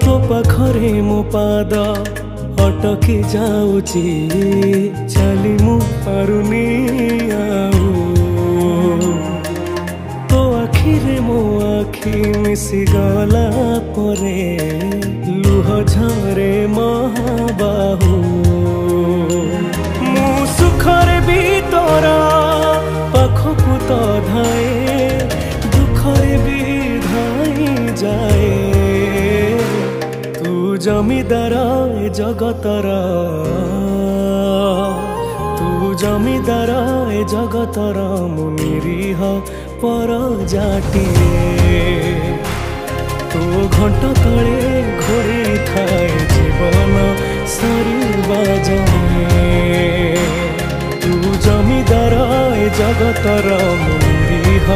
तो पाखरे मो पाद अटकी जाऊची चली मु पारुनी आऊ तो आखिरे मो आखि मिसी गला परे लुह झरे महाबाहू मु सुखरे भी तोरा पाखकु तो धाए दुखरे भी धाई जाए तू जमीदार ए जगतर तू जमीदार ए जगतर मु निरीह पर जाटिए तो घंट तले घोड़ी थाए जीवन सरीबा जाए तू जमीदार ए जगतर मु निरीह